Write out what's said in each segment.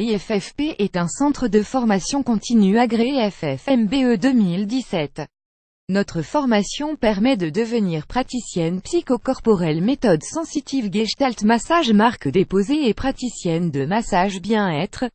IFFP est un centre de formation continue agréé FFMBE 2017. Notre formation permet de devenir praticienne psychocorporelle méthode sensitive Gestalt massage marque déposée et praticienne de massage bien-être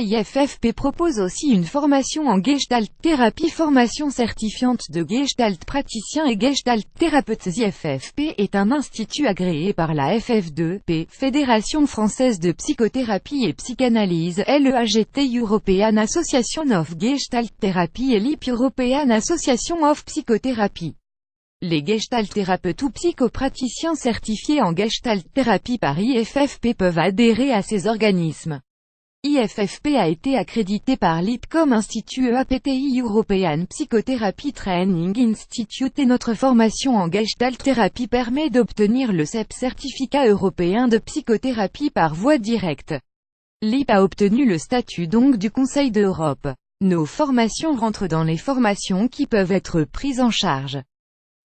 IFFP propose aussi une formation en Gestalt thérapie, formation certifiante de Gestalt praticien et Gestalt thérapeute. IFFP est un institut agréé par la FF2P, Fédération française de psychothérapie et psychanalyse, l'EAGT European Association of Gestalt Therapy et l'IP European Association of Psychotherapy. Les Gestalt thérapeutes ou psychopraticiens certifiés en Gestalt thérapie par IFFP peuvent adhérer à ces organismes. IFFP a été accrédité par l'IP comme Institut EAPTI European Psychotherapy Training Institute et notre formation en Gestalt thérapie permet d'obtenir le CEP certificat européen de psychothérapie par voie directe. L'IP a obtenu le statut donc du Conseil d'Europe. Nos formations rentrent dans les formations qui peuvent être prises en charge.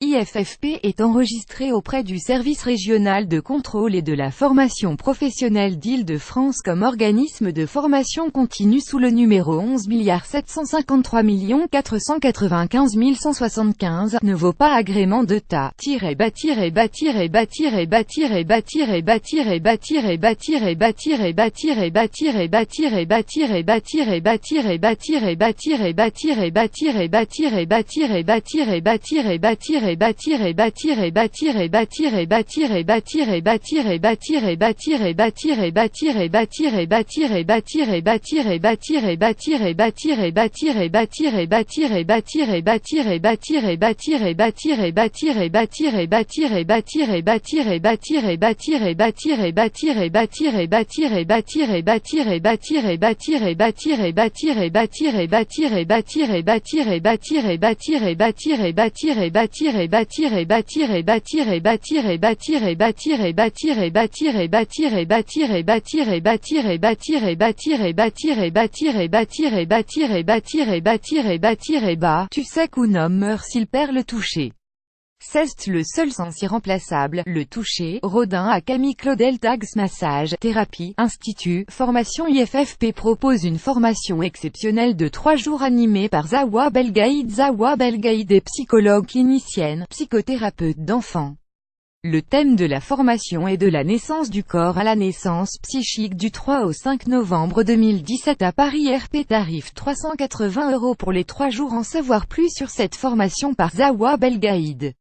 IFFP est enregistré auprès du Service régional de contrôle et de la formation professionnelle d'Île-de-France comme organisme de formation continue sous le numéro 11 753 495 175, ne vaut pas agrément de TA Tu sais qu'un homme meurt s'il perd le toucher. C'est le seul sens irremplaçable, le toucher. Rodin à Camille Claudel Tags Massage, Thérapie, Institut, Formation IFFP propose une formation exceptionnelle de 3 jours animée par Zawa Belgaïd. Zawa Belgaïd est psychologue clinicienne, psychothérapeute d'enfants. Le thème de la formation est de la naissance du corps à la naissance psychique du 3 au 5 novembre 2017 à Paris. RP tarif 380 € pour les 3 jours. En savoir plus sur cette formation par Zawa Belgaïd.